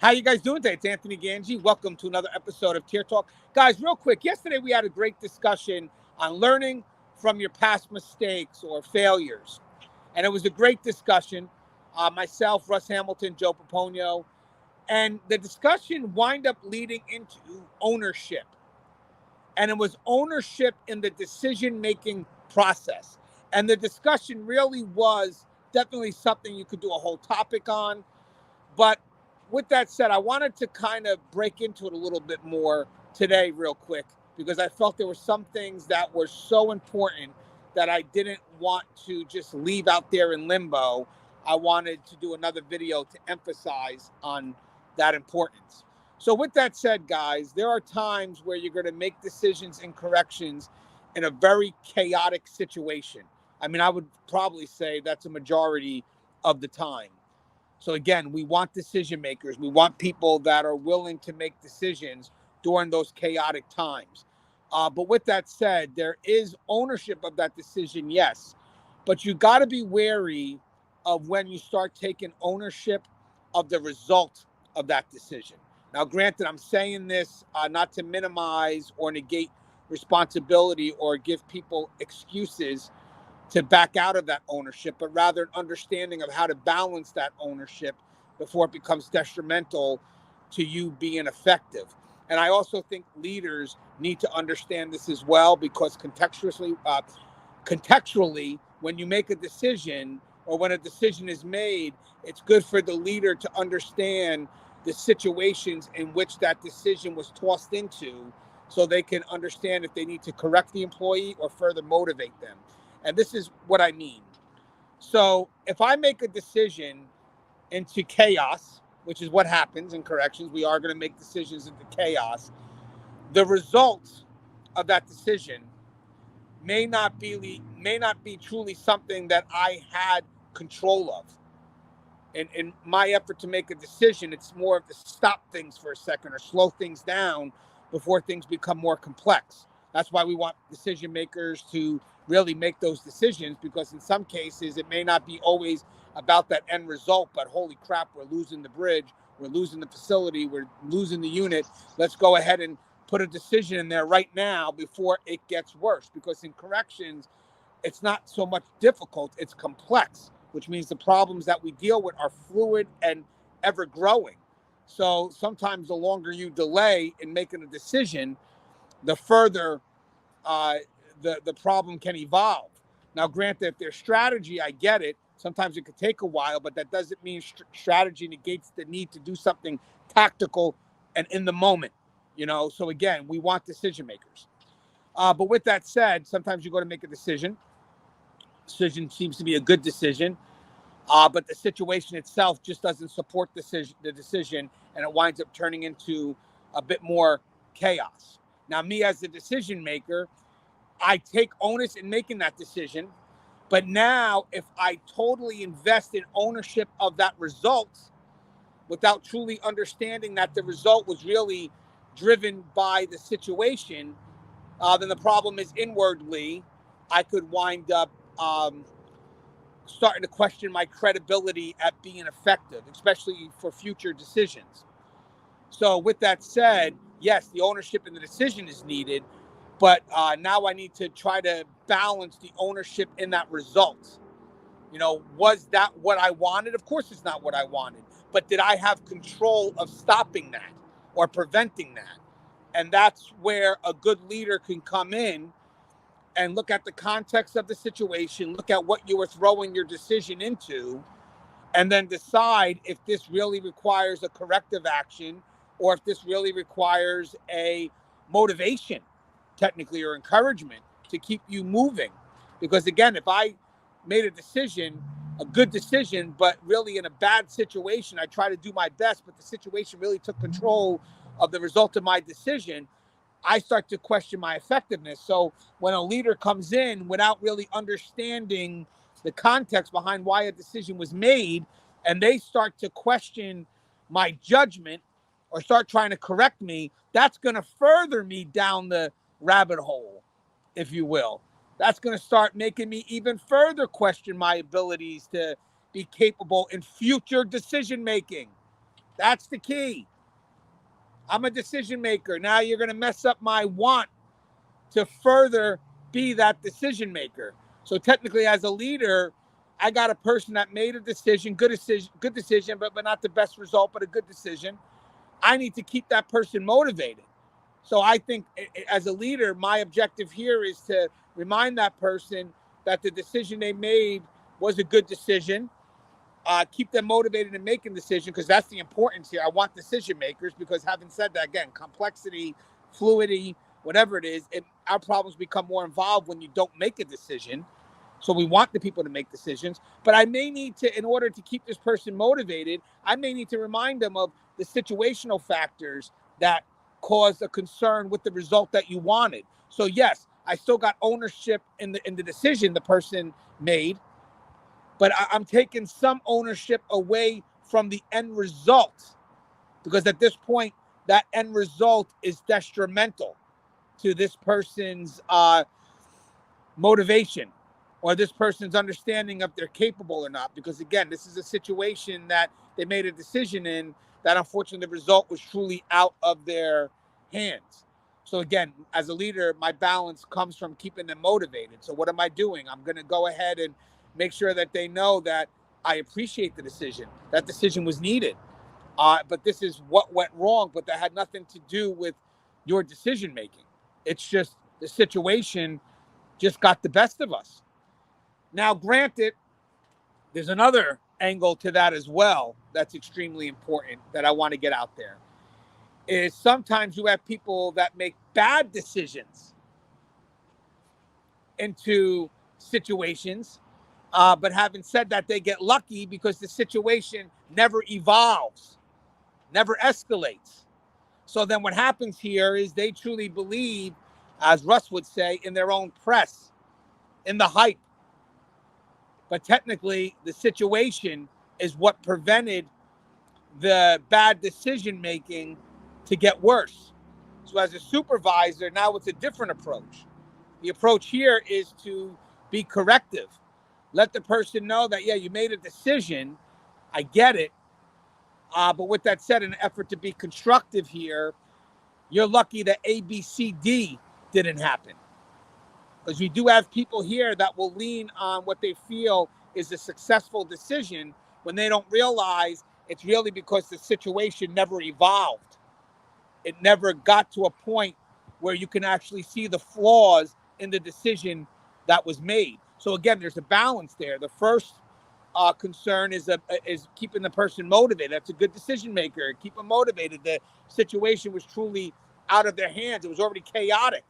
How you guys doing today? It's Anthony Ganji. Welcome to another episode of Tier Talk. Guys, real quick, yesterday we had a great discussion on learning from your past mistakes or failures. And it was a great discussion. Myself, Russ Hamilton, Joe Paponio. And the discussion wind up leading into ownership. And it was ownership in the decision-making process. And the discussion really was definitely something you could do a whole topic on. But with that said, I wanted to kind of break into it a little bit more today, real quick, because I felt there were some things that were so important that I didn't want to just leave out there in limbo. I wanted to do another video to emphasize on that importance. So, with that said, guys, there are times where you're going to make decisions and corrections in a very chaotic situation. I mean, I would probably say that's a majority of the time. So again, we want decision makers. We want people that are willing to make decisions during those chaotic times. But with that said, there is ownership of that decision, yes. But you got to be wary of when you start taking ownership of the result of that decision. Now, granted, I'm saying this not to minimize or negate responsibility or give people excuses to back out of that ownership, but rather an understanding of how to balance that ownership before it becomes detrimental to you being effective. And I also think leaders need to understand this as well, because contextually, when you make a decision or when a decision is made, it's good for the leader to understand the situations in which that decision was tossed into, so they can understand if they need to correct the employee or further motivate them. And this is what I mean. So if I make a decision into chaos, which is what happens in corrections, we are going to make decisions into chaos. The result of that decision may not be truly something that I had control of. In my effort to make a decision, it's more of to stop things for a second or slow things down before things become more complex. That's why we want decision makers to really make those decisions, because in some cases it may not be always about that end result, but holy crap, we're losing the bridge, we're losing the facility, we're losing the unit. Let's go ahead and put a decision in there right now before it gets worse, because in corrections, it's not so much difficult, it's complex, which means the problems that we deal with are fluid and ever growing. So sometimes the longer you delay in making a decision, the further uh, the problem can evolve. Now, granted, if there's strategy, I get it. Sometimes it could take a while, but that doesn't mean strategy negates the need to do something tactical and in the moment. So again, we want decision makers. But with that said, sometimes you go to make a decision. Decision seems to be a good decision, but the situation itself just doesn't support the decision, and it winds up turning into a bit more chaos. Now, me as the decision maker, I take onus in making that decision. But now, if I totally invest in ownership of that result without truly understanding that the result was really driven by the situation, then the problem is inwardly. I could wind up starting to question my credibility at being effective, especially for future decisions. So, with that said, yes, the ownership in the decision is needed, but now I need to try to balance the ownership in that result. Was that what I wanted? Of course, it's not what I wanted, but did I have control of stopping that or preventing that? And that's where a good leader can come in and look at the context of the situation, look at what you were throwing your decision into, and then decide if this really requires a corrective action or if this really requires a motivation, technically, or encouragement to keep you moving. Because again, if I made a decision, a good decision, but really in a bad situation, I try to do my best, but the situation really took control of the result of my decision, I start to question my effectiveness. So when a leader comes in without really understanding the context behind why a decision was made, and they start to question my judgment or start trying to correct me, that's going to further me down the rabbit hole, if you will. That's going to start making me even further question my abilities to be capable in future decision making. That's the key. I'm a decision maker. Now you're going to mess up my want to further be that decision maker. So technically, as a leader, I got a person that made a decision, good decision, but not the best result, but a good decision. I need to keep that person motivated. So I think as a leader, my objective here is to remind that person that the decision they made was a good decision. Keep them motivated in making decisions, because that's the importance here. I want decision makers, because having said that, again, complexity, fluidity, whatever it is, our problems become more involved when you don't make a decision. So we want the people to make decisions, but I may need to, in order to keep this person motivated, I may need to remind them of the situational factors that caused a concern with the result that you wanted. So yes, I still got ownership in the decision the person made, but I'm taking some ownership away from the end result, because at this point, that end result is detrimental to this person's motivation, or this person's understanding if they're capable or not. Because again, this is a situation that they made a decision in that unfortunately the result was truly out of their hands. So again, as a leader, my balance comes from keeping them motivated. So what am I doing? I'm going to go ahead and make sure that they know that I appreciate the decision. That decision was needed. But this is what went wrong, but that had nothing to do with your decision making. It's just the situation just got the best of us. Now, granted, there's another angle to that as well that's extremely important that I want to get out there. Is sometimes you have people that make bad decisions into situations, but having said that, they get lucky because the situation never evolves, never escalates. So then what happens here is they truly believe, as Russ would say, in their own press, in the hype. But technically, the situation is what prevented the bad decision making to get worse. So as a supervisor, now it's a different approach. The approach here is to be corrective. Let the person know that, yeah, you made a decision. I get it. But with that said, in an effort to be constructive here, you're lucky that A, B, C, D didn't happen. Because we do have people here that will lean on what they feel is a successful decision when they don't realize it's really because the situation never evolved. It never got to a point where you can actually see the flaws in the decision that was made. So again, there's a balance there. The first concern is keeping the person motivated. That's a good decision maker. Keep them motivated. The situation was truly out of their hands. It was already chaotic.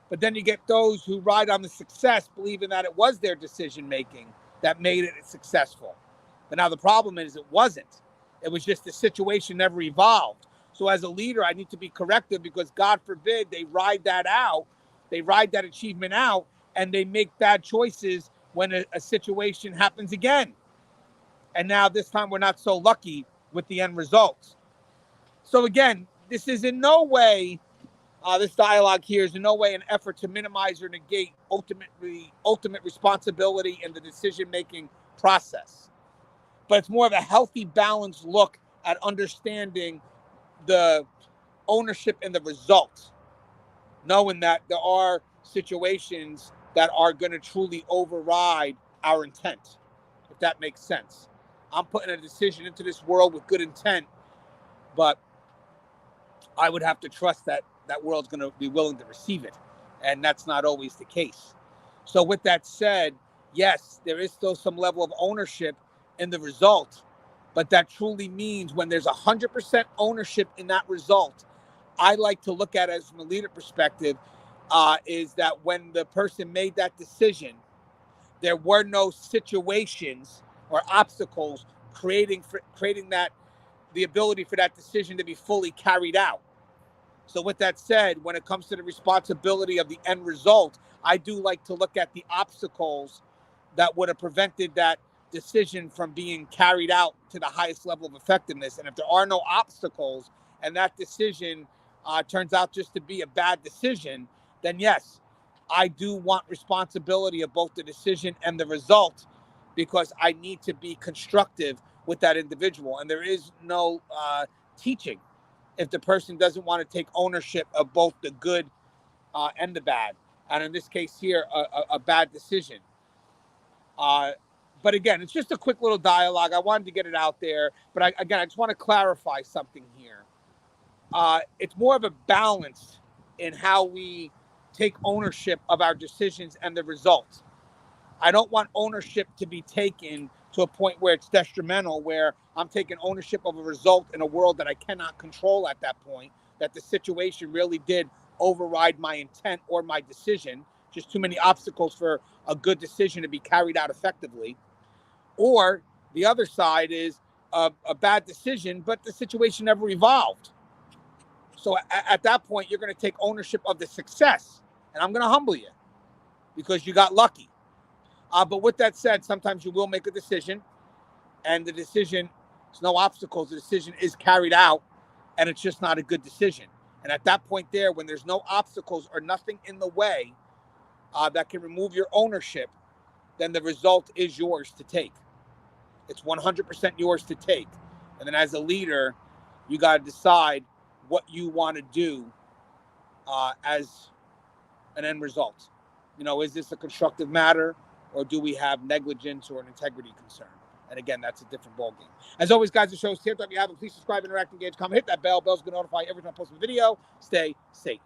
But then you get those who ride on the success, believing that it was their decision making that made it successful. But now the problem is it wasn't. It was just the situation never evolved. So as a leader, I need to be corrective, because God forbid they ride that out. They ride that achievement out, and they make bad choices when a situation happens again. And now this time we're not so lucky with the end results. So again, this is in no way, this dialogue here is in no way an effort to minimize or negate ultimate responsibility in the decision-making process. But it's more of a healthy, balanced look at understanding the ownership in the results, knowing that there are situations that are going to truly override our intent, if that makes sense. I'm putting a decision into this world with good intent, but I would have to trust that that world's going to be willing to receive it. And that's not always the case. So with that said, yes, there is still some level of ownership in the result, but that truly means when there's 100% ownership in that result, I like to look at it as from a leader perspective, is that when the person made that decision, there were no situations or obstacles creating that the ability for that decision to be fully carried out. So with that said, when it comes to the responsibility of the end result, I do like to look at the obstacles that would have prevented that decision from being carried out to the highest level of effectiveness. And if there are no obstacles and that decision turns out just to be a bad decision, then yes, I do want responsibility of both the decision and the result, because I need to be constructive with that individual. And there is no teaching if the person doesn't want to take ownership of both the good and the bad. And in this case here, a bad decision. But again, it's just a quick little dialogue. I wanted to get it out there. But I just want to clarify something here. It's more of a balance in how we take ownership of our decisions and the results. I don't want ownership to be taken to a point where it's detrimental, where I'm taking ownership of a result in a world that I cannot control at that point, that the situation really did override my intent or my decision, just too many obstacles for a good decision to be carried out effectively. Or the other side is a bad decision, but the situation never evolved. So at that point, you're going to take ownership of the success, and I'm going to humble you because you got lucky. But with that said, sometimes you will make a decision, and the decision, there's no obstacles. The decision is carried out, and it's just not a good decision. And at that point there, when there's no obstacles or nothing in the way that can remove your ownership, then the result is yours to take. It's 100% yours to take. And then as a leader, you got to decide what you want to do as an end result. Is this a constructive matter, or do we have negligence or an integrity concern? And again, that's a different ballgame. As always, guys, the show's here. If you haven't, please subscribe, interact, engage, comment, hit that bell. Bell's going to notify you every time I post a video. Stay safe.